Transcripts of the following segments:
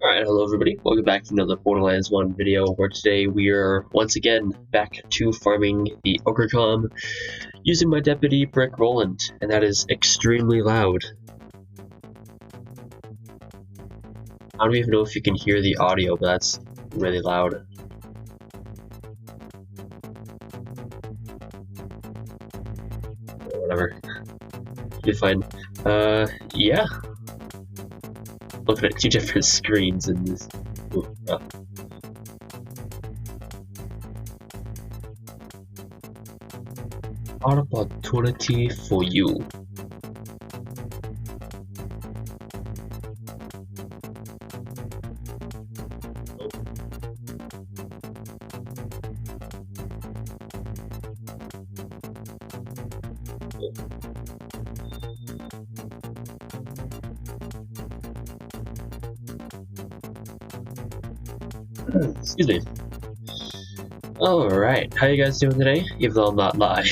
Alright, hello everybody, welcome back to another Borderlands 1 video where today we are once again back to farming the Ogre using my deputy Brick Roland, and that is extremely loud. I don't even know if you can hear the audio, but that's really loud. Whatever. Be fine. Yeah. Looking at two different screens in this. Ooh, rough. Opportunity for you. Excuse me. Alright, how you guys doing today? Even though I'm not live,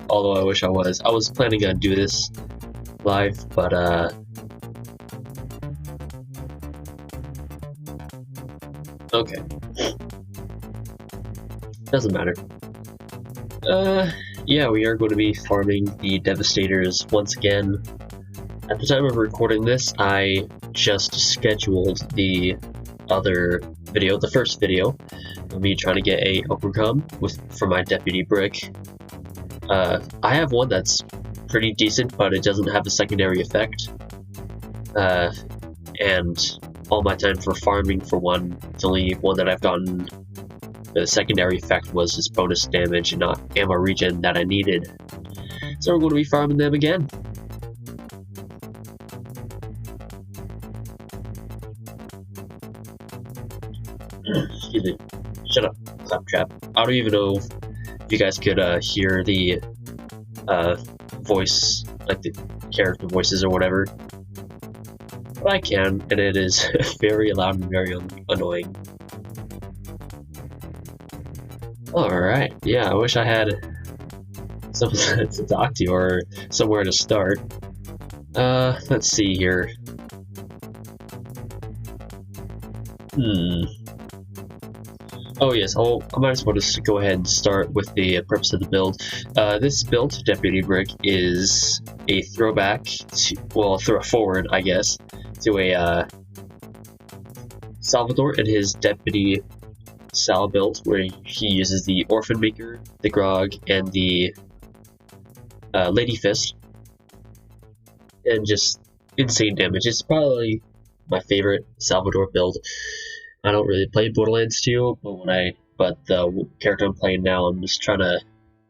although I wish I was. I was planning on doing this live, but okay. Doesn't matter. Yeah, we are going to be farming the Devastators once again. At the time of recording this, I just scheduled the other video, the first video, of me trying to get a Ogre for my deputy Brick. I have one that's pretty decent, but it doesn't have a secondary effect. And all my time for farming for one, the only one that I've gotten the secondary effect was just bonus damage and not ammo regen that I needed. So we're going to be farming them again. Excuse me. Shut up, Claptrap. I don't even know if you guys could hear the voice, like the character voices or whatever. But I can, and it is very loud and very annoying. Alright, yeah, I wish I had someone to talk to or somewhere to start. Let's see here. Oh yes, I might as well just go ahead and start with the purpose of the build. This build, Deputy Brick, is a throwback to, well, forward, I guess, to a Salvador and his Deputy Sal build, where he uses the Orphan Maker, the Grog, and the Lady Fist, and just insane damage. It's probably my favorite Salvador build. I don't really play Borderlands 2, but the character I'm playing now, I'm just trying to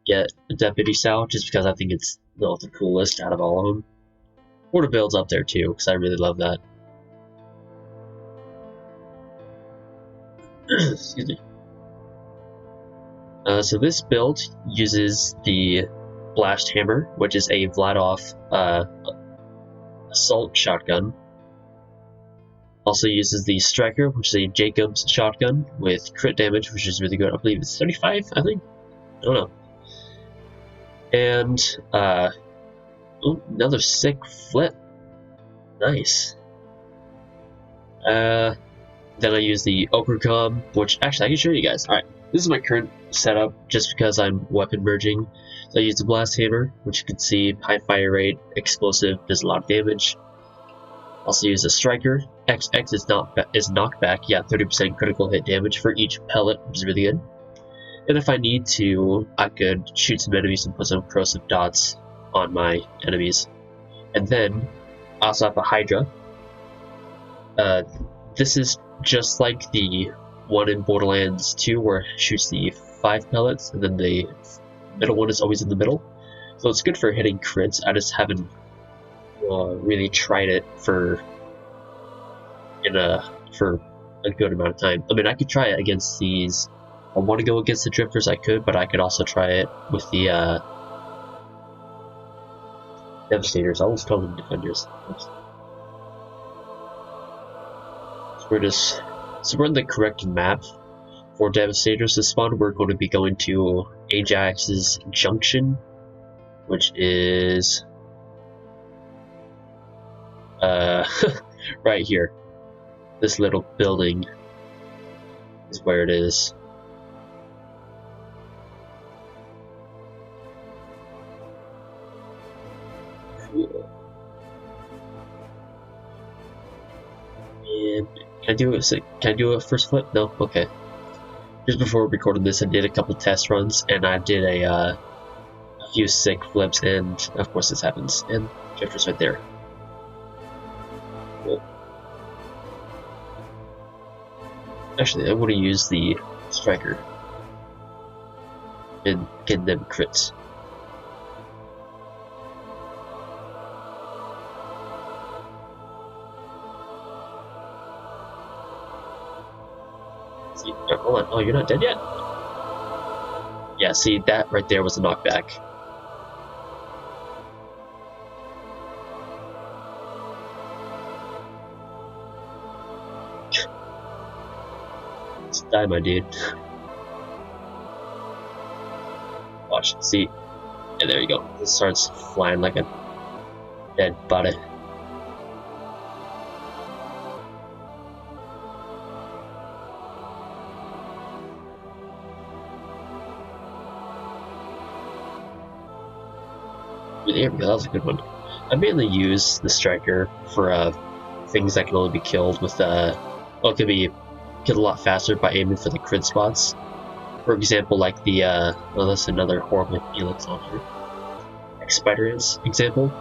get a Deputy Sal, just because I think it's the coolest out of all of them. Border build's up there too, because I really love that. Excuse me. So this build uses the Blast Hammer, which is a Vladov assault shotgun. Also uses the Striker, which is a Jacobs shotgun with crit damage, which is really good. I believe it's 35, I think? I don't know. And, ooh, another sick flip. Nice. Then I use the Ogre, which actually I can show you guys. Alright, this is my current setup just because I'm weapon merging. So I use the Blast Hammer, which you can see high fire rate, explosive, does a lot of damage. Also use a Striker. XX is knockback, yeah, 30% critical hit damage for each pellet, which is really good. And if I need to, I could shoot some enemies and put some corrosive dots on my enemies. And then I also have a Hydra. This is just like the one in Borderlands 2 where it shoots the 5 pellets, and then the middle one is always in the middle. So it's good for hitting crits. I just haven't really tried it for a good amount of time. I mean, I could try it against these. I want to go against the drifters, I could, but I could also try it with the Devastators. I always call them defenders. So we're in the correct map for Devastators this spawn. We're going to be going to Ajax's Junction, which is right here. this little building is where it is. Cool. And can I do a first flip? No? Okay. Just before recording this, I did a couple test runs, and I did a few sick flips, and of course this happens. And Jeffrey's right there. Cool. Actually, I want to use the striker and get them crits. See, hold on. Oh, you're not dead yet? Yeah, see, that right there was a knockback. Just die, my dude. Watch, see? Yeah, there you go. It starts flying like a dead body. There we go, that was a good one. I mainly use the striker for things that can only be killed with well, it can be killed a lot faster by aiming for the crit spots. For example, like the oh, that's another horrible Helix launcher. Like Spider-Man's example.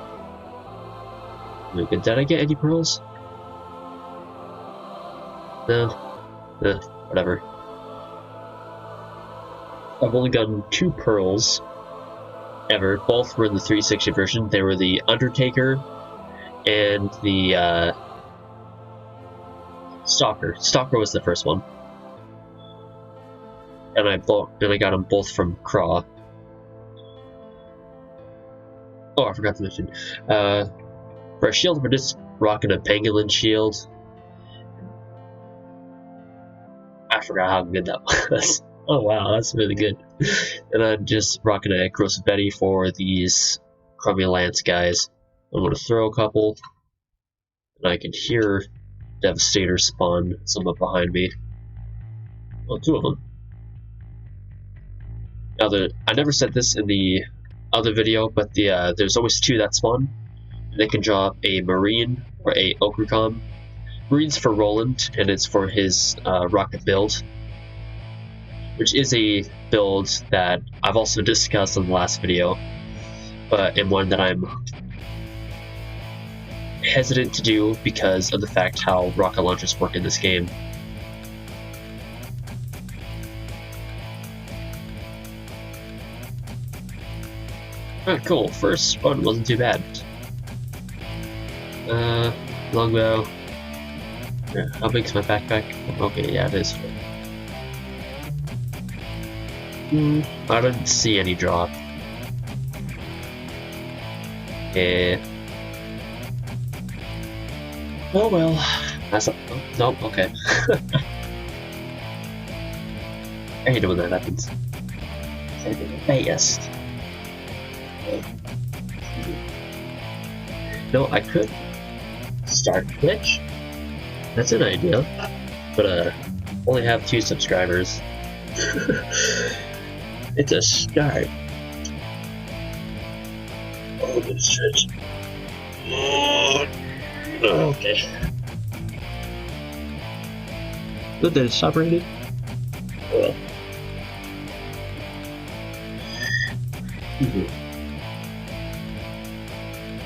Did I get any pearls? No. Whatever. I've only gotten 2 pearls ever. Both were in the 360 version. They were the Undertaker and the Stalker. Stalker was the first one, and I got them both from Craw. Oh, I forgot to mention. For a shield, we're just rocking a pangolin shield. I forgot how good that was. Oh wow, that's really good. And I'm just rocking a Gross Betty for these Crummy Lance guys. I'm gonna throw a couple, and I can hear Devastators spawn somewhat behind me. Well, 2 of them. Now, I never said this in the other video, but there's always 2 that spawn. They can drop a Marine or a Ogre. Marine's for Roland, and it's for his rocket build, which is a build that I've also discussed in the last video, but in one that I'm hesitant to do because of the fact how rocket launchers work in this game. Alright, cool. First one wasn't too bad. Longbow. Yeah, how big's my backpack? Okay, yeah, it is. I didn't see any drop. Yeah. Oh well. That's a. Oh, nope, okay. I hate it when that happens. Say the best. No, I could start Twitch. That's an idea. But only have 2 subscribers. It's a start. Oh, good stretch. Okay. Good, did it stop raining? Well.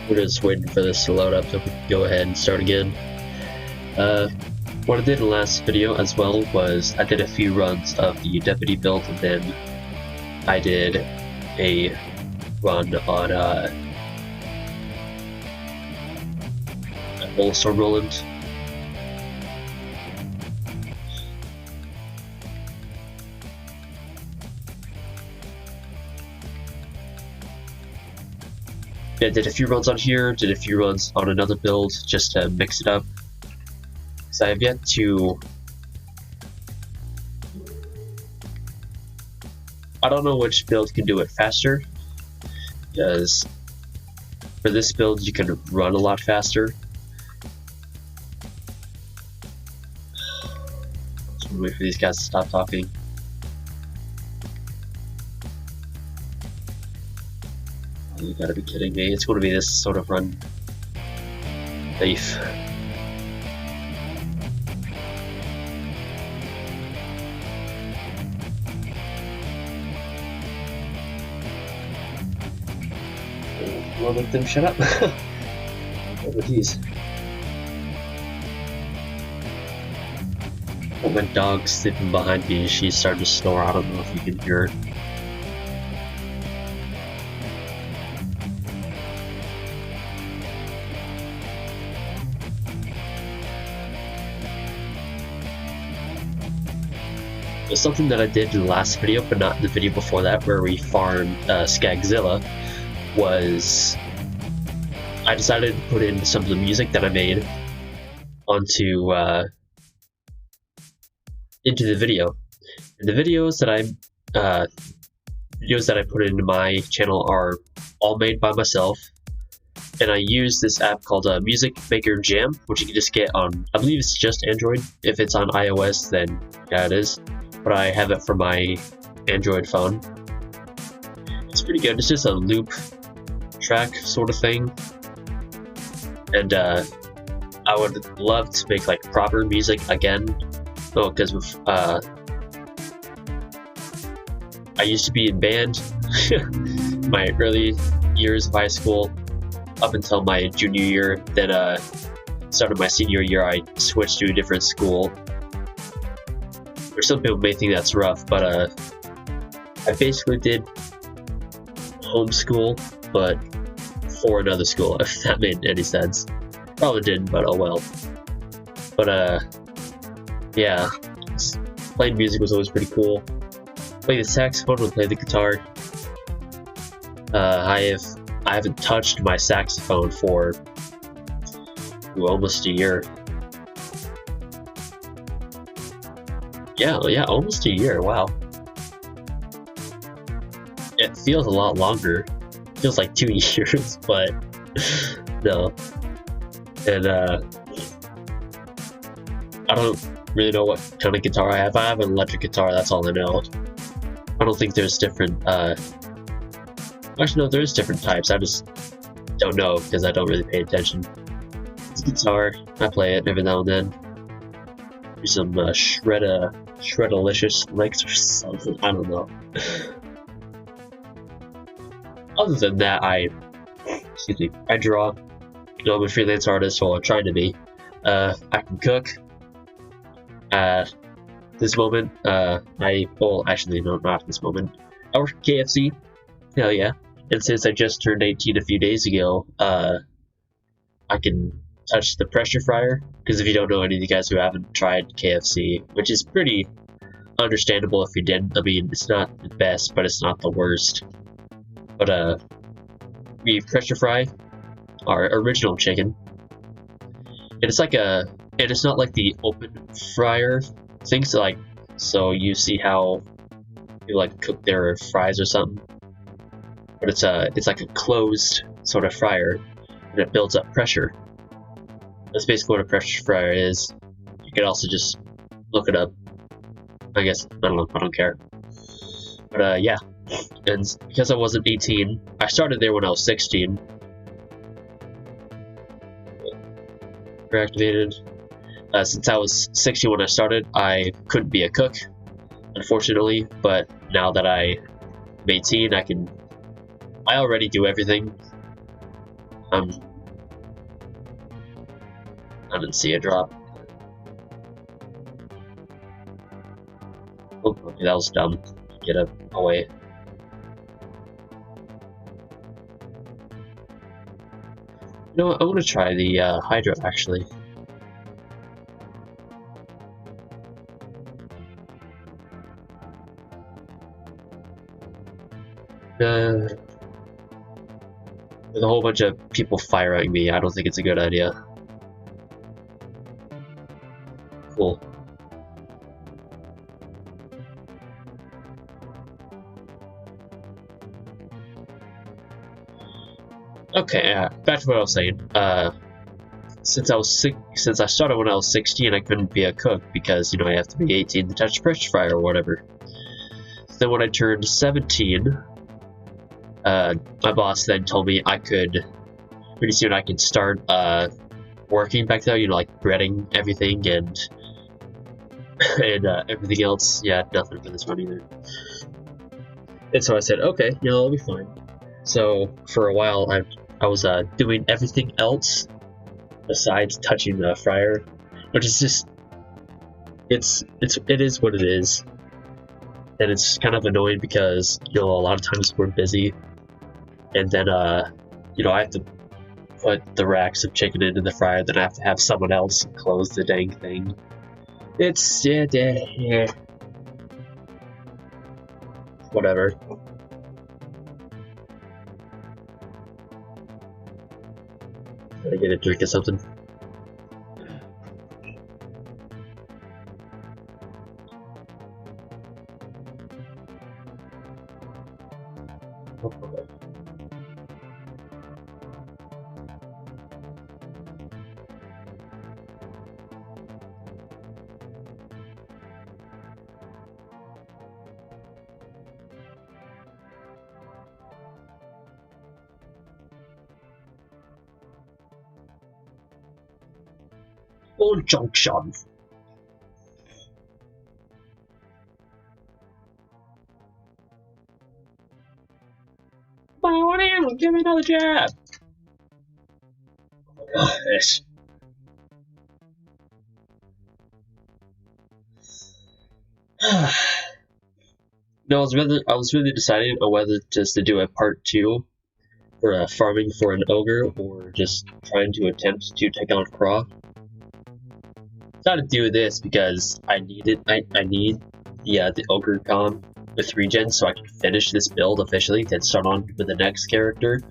We're just waiting for this to load up so we can go ahead and start again. What I did in the last video as well was I did a few runs of the deputy build, and then I did a run on Bullstorm Roland. Yeah, did a few runs on here, did a few runs on another build just to mix it up. Because I have yet to... I don't know which build can do it faster, because for this build you can run a lot faster. Wait for these guys to stop talking. Oh, you gotta be kidding me. It's gonna be this sort of run. Safe. Well, let them shut up. Oh, geez. Oh, my dog's sleeping behind me. She's starting to snore. I don't know if you can hear her. Something that I did in the last video, but not in the video before that, where we farmed Skagzilla, was I decided to put in some of the music that I made onto into the video. And the videos that I put into my channel are all made by myself, and I use this app called Music Maker Jam, which you can just get on, I believe it's just Android. If it's on iOS, then yeah, it is. But I have it for my Android phone. It's pretty good. It's just a loop track sort of thing, and I would love to make like proper music again. Oh, because I used to be in band my early years of high school up until my junior year. Then started my senior year, I switched to a different school. Or some people may think that's rough, but I basically did homeschool, but for another school, if that made any sense. Probably didn't, but oh well. But yeah, playing music was always pretty cool. Play the saxophone and play the guitar. I haven't touched my saxophone for almost a year. Yeah, almost a year, wow. It feels a lot longer. It feels like 2 years, but no. And I don't really know what kind of guitar I have. I have an electric guitar, that's all I know. I don't think there's different, actually no, there's different types, I just don't know because I don't really pay attention. It's a guitar, I play it every now and then. Do some shredalicious licks or something, I don't know. Other than that, I draw. You know, I'm a freelance artist, or I'm trying to be. I can cook. This moment, well, actually, no, not at this moment. I work at KFC. Hell yeah. And since I just turned 18 a few days ago, I can touch the pressure fryer. Because if you don't know, any of you guys who haven't tried KFC, which is pretty understandable if you didn't. I mean, it's not the best, but it's not the worst. But we pressure fry our original chicken, and it's like and it's not like the open fryer thing. So you see how you like cook their fries or something, but it's like a closed sort of fryer, and it builds up pressure. That's basically what a pressure fryer is. You could also just look it up. I guess, I don't know, I don't care. But yeah, and because I wasn't 18, I started there when I was 16. Reactivated. Since I was 16 when I started, I couldn't be a cook, unfortunately, but now that I'm 18, I already do everything. I didn't see a drop. Oh, okay, that was dumb. Get up, away. You know what, I want to try the Hydra, actually. With a whole bunch of people firing me, I don't think it's a good idea. Cool. Okay, back to what I was saying. since I started when I was 16, I couldn't be a cook because, you know, I have to be 18 to touch a French fry or whatever. Then when I turned 17, my boss then told me I could, pretty soon I could start working back there, you know, like breading everything and everything else. Yeah, nothing for this one either. And so I said, okay, you know, I'll be fine. So for a while, I was doing everything else besides touching the fryer, which is just it is what it is, and it's kind of annoying because, you know, a lot of times we're busy, and then you know, I have to put the racks of chicken into the fryer, then I have to have someone else close the dang thing. It's yeah. Whatever. Gotta get a drink or something. All junction. Give me another jab. Oh, yes. No, I was really deciding on whether just to do a part 2 for farming for an ogre, or just trying to attempt to take on Craw. Decided to do this because I need it. I need the ogre com with regen so I can finish this build officially, then start on with the next character.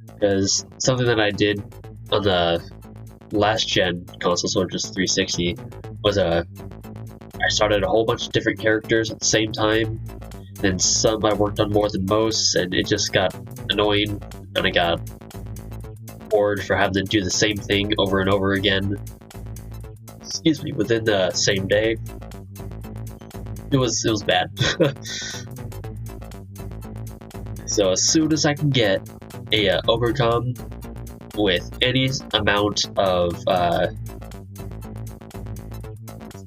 Because something that I did on the last gen console, so just 360, was I started a whole bunch of different characters at the same time. Then some I worked on more than most, and it just got annoying, and I got bored for having to do the same thing over and over again. Excuse me, within the same day. It was bad. So as soon as I can get a ogre com with any amount of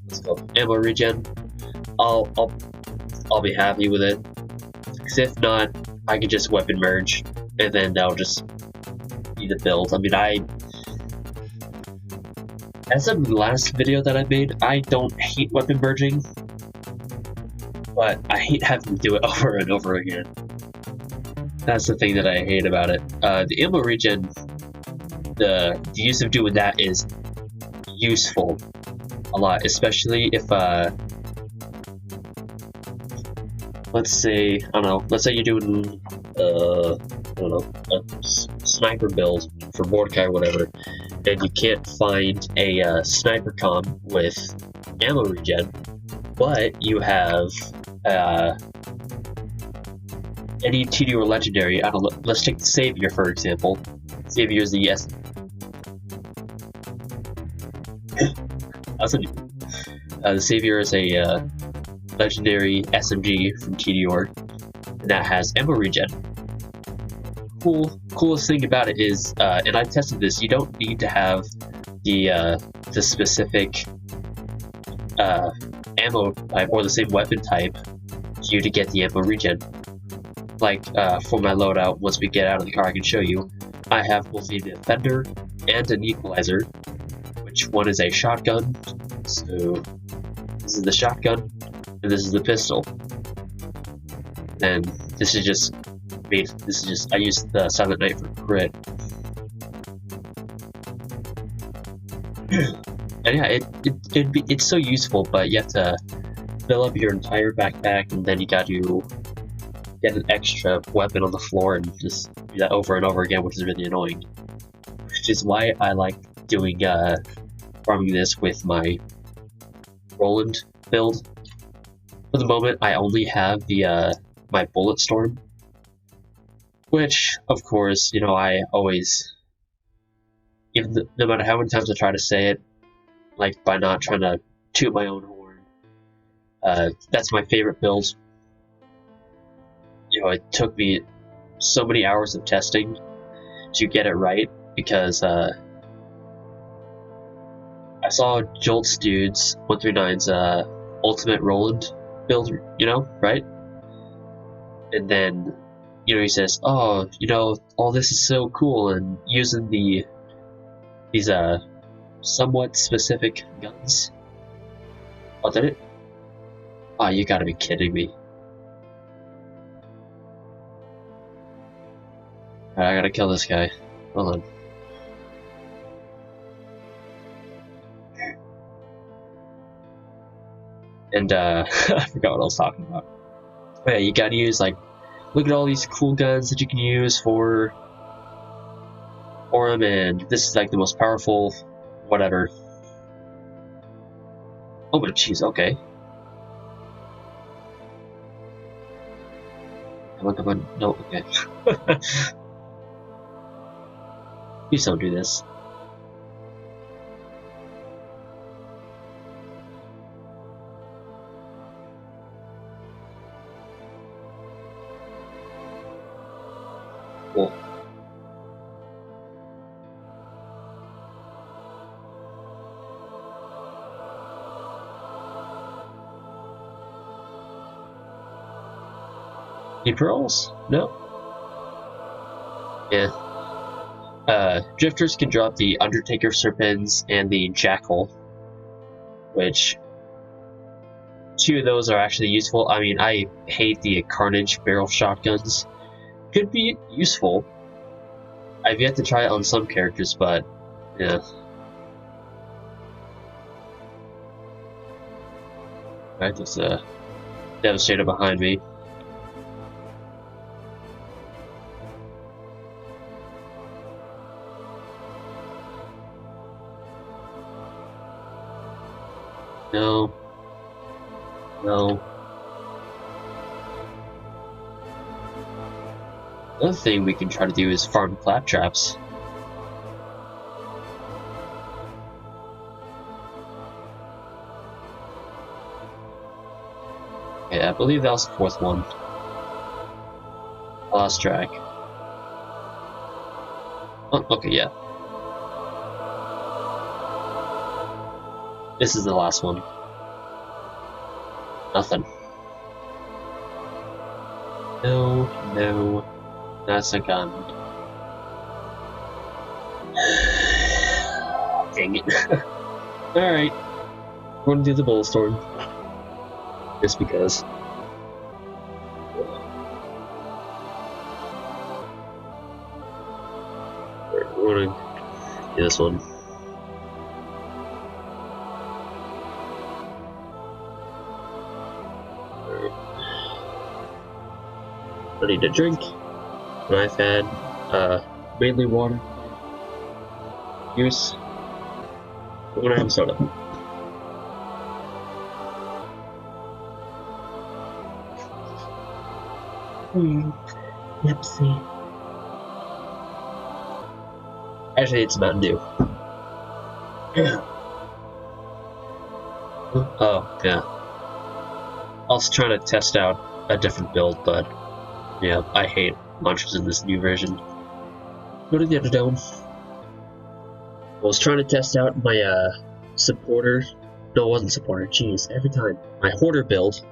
what's it called, ammo regen, I'll be happy with it. Because if not, I could just weapon merge, and then that'll just be the build. I mean, as of the last video that I made, I don't hate weapon merging, but I hate having to do it over and over again. That's the thing that I hate about it. The ammo regen, the use of doing that is useful a lot, especially if let's say, I don't know, let's say you're doing I don't know, a sniper build for Mordecai or whatever, and you can't find a sniper com with ammo regen, but you have any TD or legendary. I don't know, let's take the Savior for example. Savior is the the Savior is a legendary SMG from TDR that has ammo regen. Coolest thing about it is, and I tested this, you don't need to have the specific ammo type or the same weapon type for you to get the ammo regen. Like for my loadout, once we get out of the car, I can show you. I have both a defender and an equalizer, which one is a shotgun. So this is the shotgun, and this is the pistol. And this is just I use the Silent Knight for crit. And yeah, it's so useful, but you have to fill up your entire backpack, and then you got to get an extra weapon on the floor and just do that over and over again, which is really annoying. Which is why I like doing farming this with my Roland build. For the moment, I only have the my Bullet Storm, which, of course, you know, I always even no matter how many times I try to say it, like by not trying to toot my own horn, that's my favorite build. You know, it took me so many hours of testing to get it right because I saw Jolt's dude's 139's Ultimate Roland build, you know, right? And then, you know, he says, "Oh, you know, all this is so cool," and using these somewhat specific guns. Oh, did it? Oh, you gotta be kidding me. Alright, I gotta kill this guy. Hold on. And I forgot what I was talking about. But yeah, you gotta use, like, look at all these cool guns that you can use for him, and this is like the most powerful whatever. Oh, but jeez, okay. Come on, no, okay. Please don't do this. Cool. Any pearls? No? Yeah. Drifters can drop the Undertaker Serpents and the Jackal, which 2 of those are actually useful. I mean, I hate the Carnage barrel shotguns. Could be useful. I've yet to try it on some characters, but yeah. Alright, there's a Devastator behind me. No. No. Another thing we can try to do is farm claptraps. Yeah, I believe that was the 4th one. I lost track. Oh, okay, yeah. This is the last one. Nothing. No, no. That's a gun. Dang it. Alright. We're gonna do the Bulletstorm. Just because. We're gonna do this one. I need a drink, and I've had mainly water, juice. I'm gonna have a soda. Pepsi. Actually, it's Mountain Dew. Oh, yeah. I was trying to test out a different build, but yeah, I hate launchers in this new version. Go to the other dome. I was trying to test out my supporter. No, it wasn't supporter. Jeez, every time. My hoarder build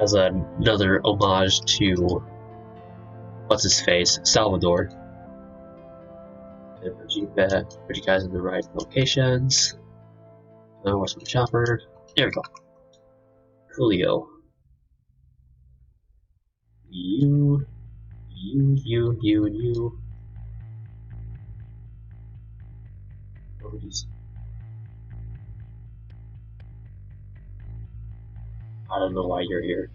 as another homage to what's his face, Salvador. And put you guys in the right locations. Oh, where's my chopper? There we go. Julio. You. Oh, geez. I don't know why you're here.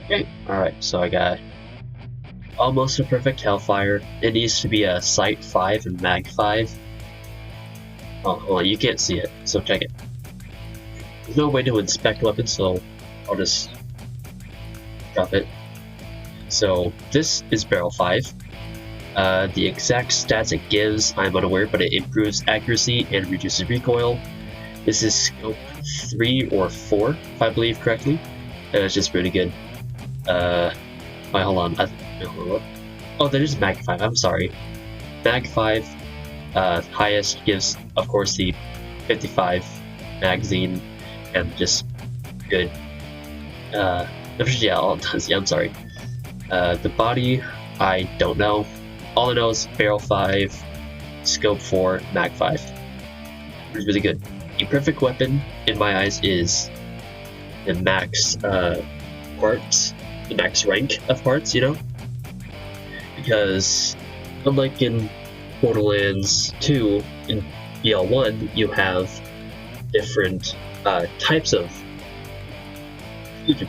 Okay, alright, so I got almost a perfect Hellfire. It needs to be a Sight 5 and Mag 5. Oh, hold on, you can't see it, so check it. There's no way to inspect weapons, so I'll just drop it. So this is barrel 5. The exact stats it gives, I'm unaware, but it improves accuracy and reduces recoil. This is scope 3 or 4, if I believe correctly. And it's just really good. Wait, hold on. Oh, that is Mag 5, I'm sorry. Mag 5, highest gives, of course, the 55 magazine, and just good. Yeah, all it does, yeah, I'm sorry. The body, I don't know. All I know is barrel 5, scope 4, mag 5. It's really good. A perfect weapon, in my eyes, is the max parts, the max rank of parts, you know? Because, unlike in Borderlands 2, in BL1, you have different types of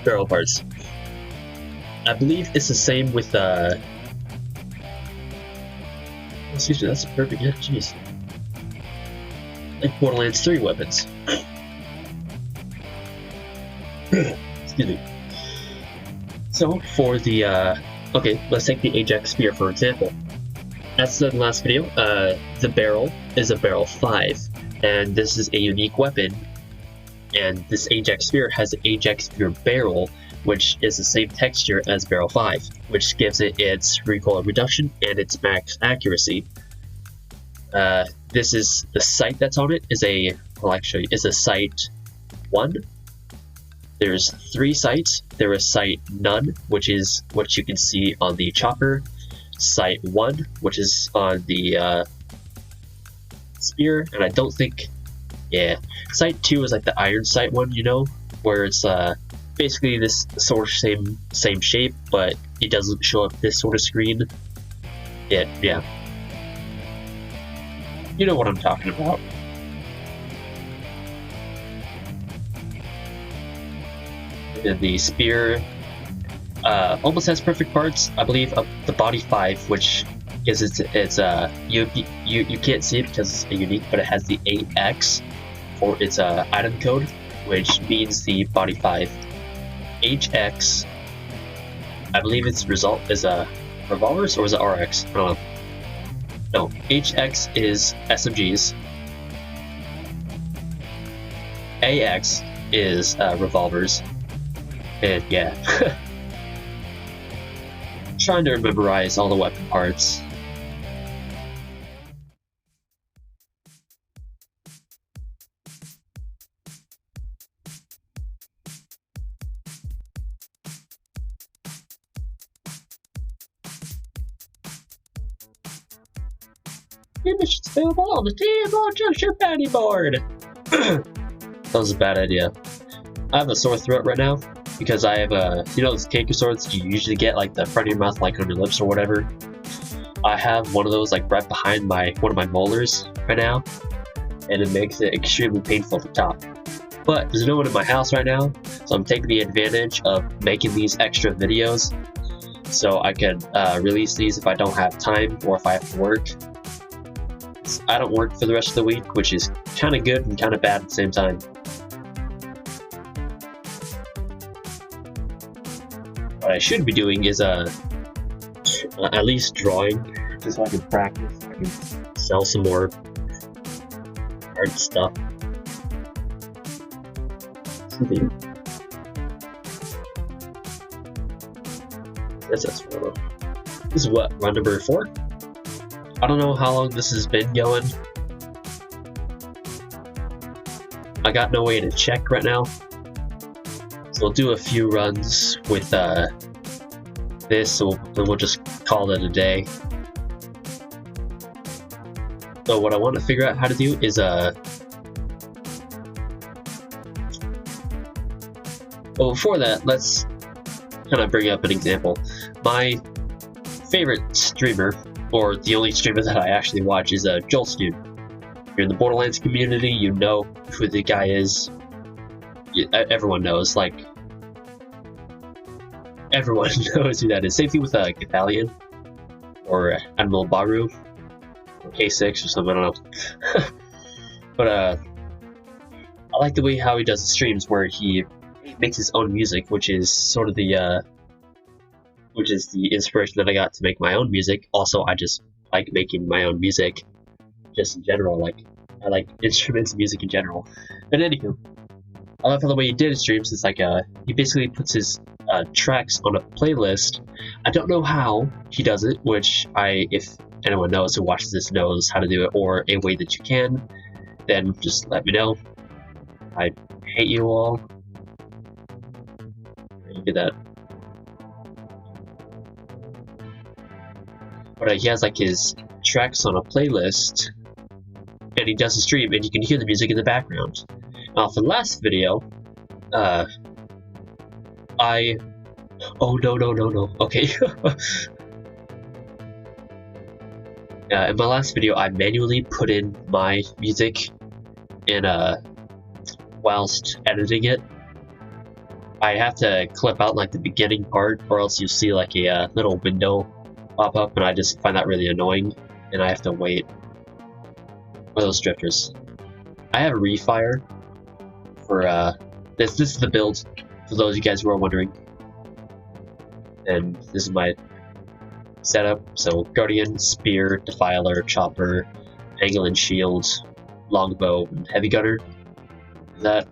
barrel parts. I believe it's the same with excuse me, that's a perfect, yeah, jeez. Like Borderlands 3 weapons. Excuse me. So, for the, okay, let's take the Ajax Spear for example. As said in the last video, the barrel is a barrel 5, and this is a unique weapon, and this Ajax Spear has an Ajax Spear barrel, which is the same texture as barrel 5, which gives it its recoil reduction and its max accuracy. This is the sight that's on it is a, well, actually, is a sight 1. There's 3 sights. There is sight none, which is what you can see on the chopper. Sight 1, which is on the spear, and I don't think, yeah. Sight 2 is like the iron sight one, you know, where it's basically this sort of same shape, but it doesn't show up this sort of screen. Yeah. You know what I'm talking about. And the spear almost has perfect parts, I believe, of the body 5, which is it's you can't see it because it's a unique, but it has the 8X for its item code, which means the body 5. HX, I believe its result is revolvers, or is it RX? I don't know. No, HX is SMGs. AX is revolvers. And yeah. Trying to memorize all the weapon parts. Missions available on the table, just your patty board. That was a bad idea. I have a sore throat right now because I have you know those canker sores you usually get like the front of your mouth, like on your lips or whatever. I have one of those like right behind one of my molars right now, and it makes it extremely painful to talk. But there's no one in my house right now, so I'm taking the advantage of making these extra videos so I can release these if I don't have time or if I have to work. I don't work for the rest of the week, which is kind of good and kind of bad at the same time. What I should be doing is at least drawing, just so I can practice. I can sell some more art stuff. That's what. This is what, run number 4? I don't know how long this has been going. I got no way to check right now. So I'll do a few runs with this, so we'll just call it a day. So what I want to figure out how to do is well, before that, let's kind of bring up an example. My favorite streamer, or the only streamer that I actually watch, is Joel's Dude. If you're in the Borderlands community, you know who the guy is. Everyone knows, like, everyone knows who that is. Same thing with Gathalion, or Admiral Baru, or K6 or something, I don't know. But I like the way how he does the streams, where he makes his own music, which is sort of the inspiration that I got to make my own music. Also, I just like making my own music, just in general. Like, I like instruments and music in general. But anywho, I love how the way he did his streams is like he basically puts his tracks on a playlist. I don't know how he does it, which if anyone knows who watches this knows how to do it, or a way that you can, then just let me know. I hate you all. You did that. But he has like his tracks on a playlist, and he does a stream, and you can hear the music in the background. Now, for the last video, oh no. Okay. In my last video, I manually put in my music in whilst editing it. I have to clip out like the beginning part, or else you'll see like a little window pop up, and I just find that really annoying, and I have to wait. What are those drifters? I have refire for this is the build for those of you guys who are wondering, and this is my setup. So Guardian, Spear, Defiler, Chopper, Angle and Shield, Longbow, and Heavy Gunner. That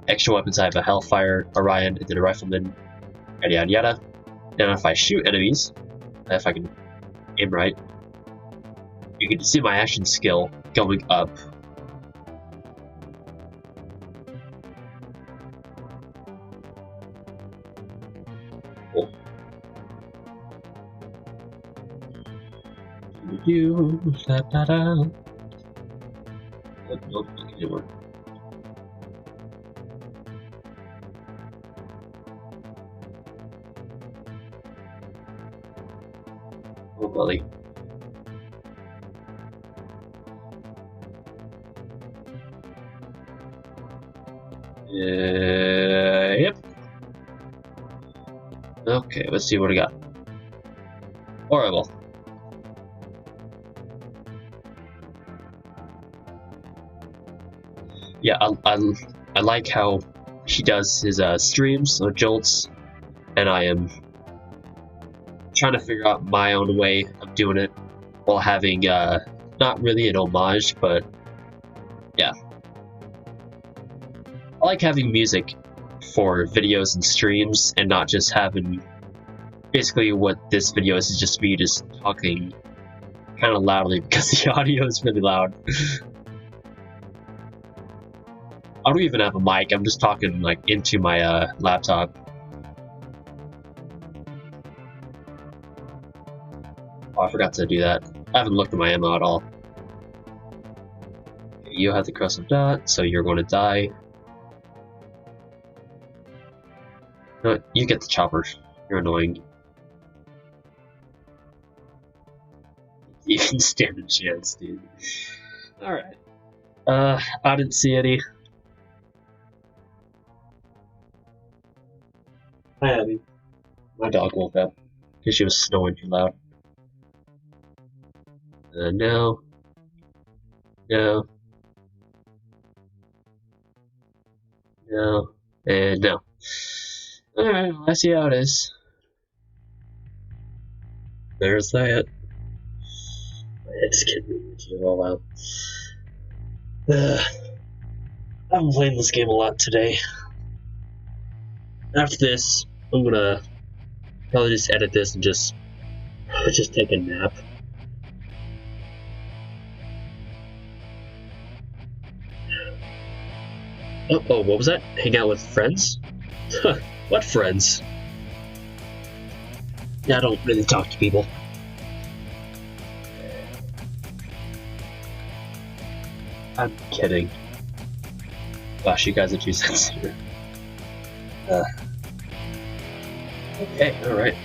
extra weapons, I have a Hellfire, Orion, and then a Rifleman, yada yada yada. Then if I shoot enemies, if I can aim right, you can see my action skill going up. Cool. Nope, it didn't work. Oh, buddy. Yep. Okay, let's see what we got. Horrible. Yeah, I like how he does his streams or jolts, and I am trying to figure out my own way of doing it while having not really an homage, but yeah. I like having music for videos and streams, and not just having basically what this video is just me just talking kind of loudly because the audio is really loud. I don't even have a mic, I'm just talking like into my laptop. Oh, I forgot to do that. I haven't looked at my ammo at all. Okay, you have the Corrosive Dot, so you're going to die. No, you get the chopper. You're annoying. You can stand a chance, dude. Alright. I didn't see any. Hi, Abby. My dog woke up because she was snoring too loud. No. No. No. And no. Alright, well, I see how it is. There's that. My head's getting me for a while. I've been playing this game a lot today. After this, I'm gonna probably just edit this and just take a nap. Oh, what was that? Hang out with friends? What friends? Yeah, I don't really talk to people. I'm kidding. Gosh, you guys are too sensitive. Okay, alright.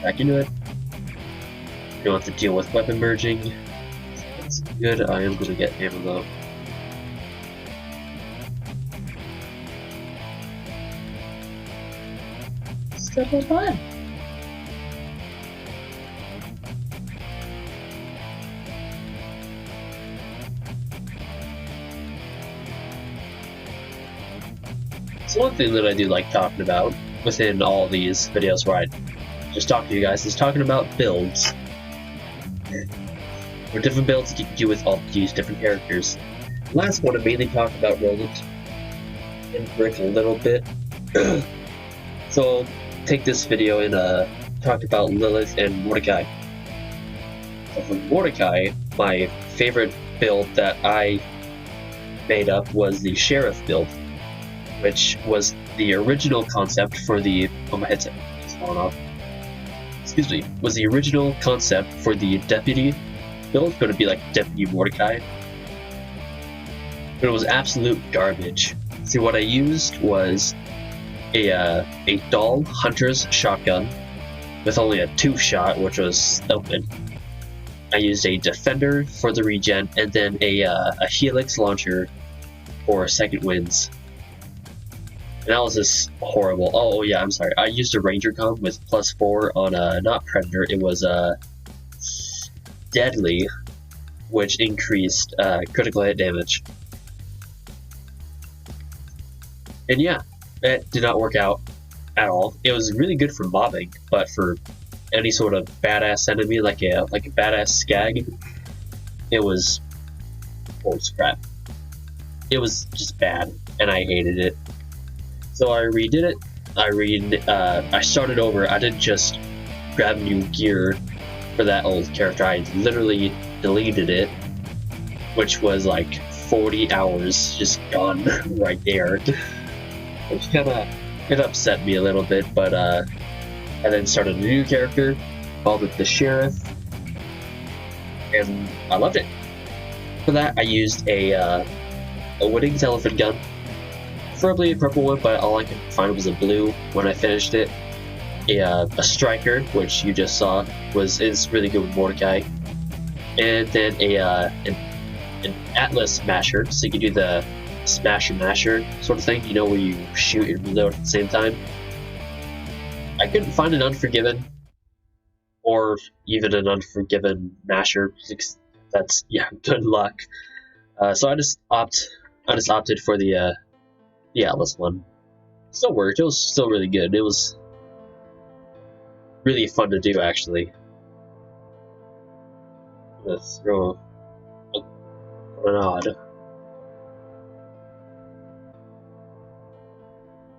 Back into it. You don't have to deal with weapon merging. That's good. I am gonna get ammo though. Step on by. So one thing that I do like talking about within all these videos where I just talk to you guys is talking about builds. Or different builds that you can do with all these different characters. Last one, I mainly talked about Roland and Brick a little bit. So I'll take this video and talk about Lilith and Mordecai. So for Mordecai, my favorite build that I made up was the Sheriff build, which was the original concept for the... Oh, my headset is falling off. Excuse me. Was the original concept for the Deputy build going to be like Deputy Mordecai. But it was absolute garbage. See, what I used was a dull hunter's shotgun with only a 2-shot, which was open. I used a defender for the regen, and then a helix launcher for second winds. And that was just horrible. Oh yeah, I'm sorry. I used a ranger comp with +4 on not predator. It was deadly, which increased critical hit damage. And yeah, it did not work out at all. It was really good for mobbing, but for any sort of badass enemy like a badass skag, it was holy crap. It was just bad, and I hated it. So I redid it. I started over. I didn't just grab new gear for that old character. I literally deleted it, which was like 40 hours just gone right there. Which it upset me a little bit, but I then started a new character, called it the Sheriff, and I loved it. For that, I used a Winnings elephant gun, preferably a purple one, but all I could find was a blue when I finished it. A striker, which you just saw, is really good with Mordecai, and then an Atlas masher, so you can do the smasher masher sort of thing, you know, where you shoot and reload at the same time. I couldn't find an Unforgiven or even an Unforgiven masher. That's, yeah, good luck. So I just opted for the Atlas one. Still worked. It was still really good. It was really fun to do, actually. Let's throw a grenade.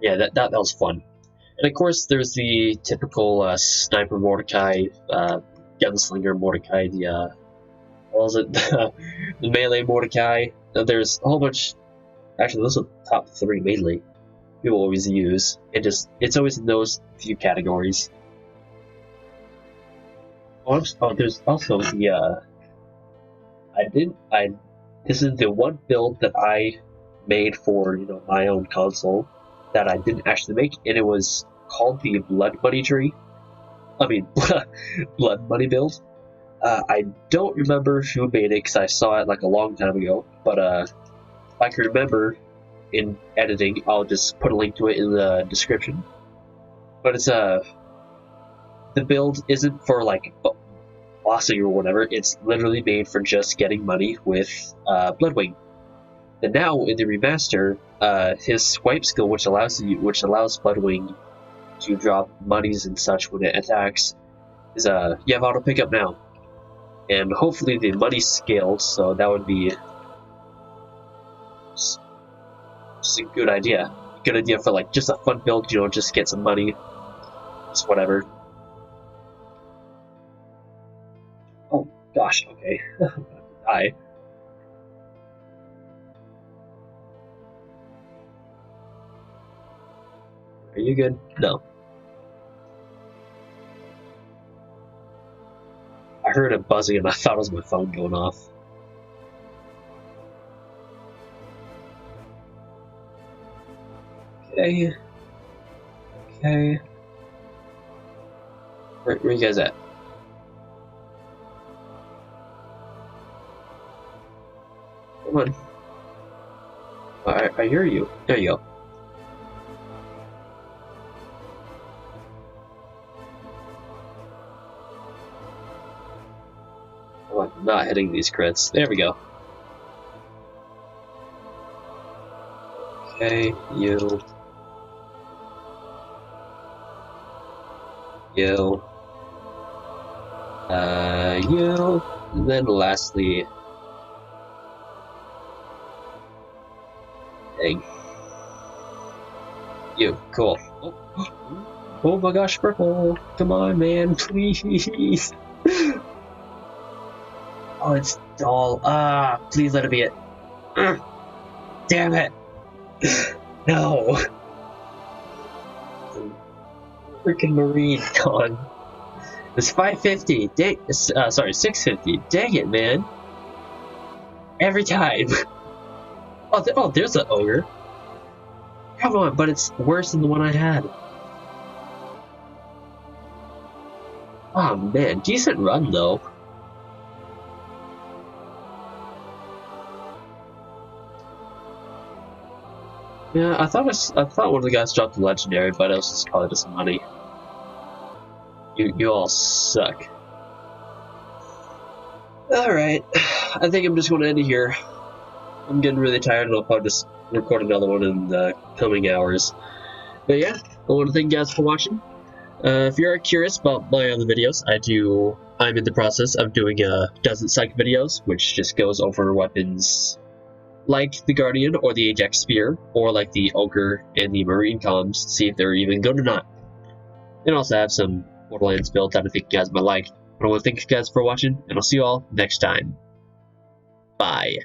Yeah, that was fun. And of course, there's the typical sniper Mordecai, gunslinger Mordecai, the what was it, the melee Mordecai. There's a whole bunch. Actually, those are the top 3 mainly. People always use. It's always in those few categories. There's also the this is the one build that I made for, you know, my own console that I didn't actually make, and it was called the Blood Money tree. I mean, Blood Money build. I don't remember who made it because I saw it like a long time ago, but if I can remember in editing, I'll just put a link to it in the description. But it's the build isn't for like bossing or whatever. It's literally made for just getting money with Bloodwing. And now in the remaster, his swipe skill, which allows Bloodwing to drop monies and such when it attacks, is you have auto pickup now, and hopefully the money's scaled, so that would be just a good idea. Good idea for like just a fun build, you know, just get some money, just whatever. Oh gosh, okay, die. Are you good? No. I heard it buzzing and I thought it was my phone going off. Okay. Okay. Where you guys at? Come on. I hear you. There you go. I'm not hitting these crits. There we go. Okay, you. You. You. And then lastly... Dang. You. Cool. Oh my gosh, purple. Come on, man. Please. Oh, it's dull. Ah, please let it be it. Damn it. No. Freaking marine gone. It's 550. Dang. Sorry, 650. Dang it, man. Every time. Oh, there's an ogre. Come on, but it's worse than the one I had. Oh man, decent run though. Yeah, I thought one of the guys dropped the legendary, but it was just probably just money. You all suck. Alright, I think I'm just going to end it here. I'm getting really tired and I'll probably just record another one in the coming hours. But yeah, I want to thank you guys for watching. If you're curious about my other videos, I'm in the process of doing Doesn't Suck videos, which just goes over weapons like the Guardian or the Ajax Spear, or like the Ogre and the Marine comms, to see if they're even good or not. And also have some Borderlands builds that I think you guys might like. But I want to thank you guys for watching, and I'll see you all next time. Bye.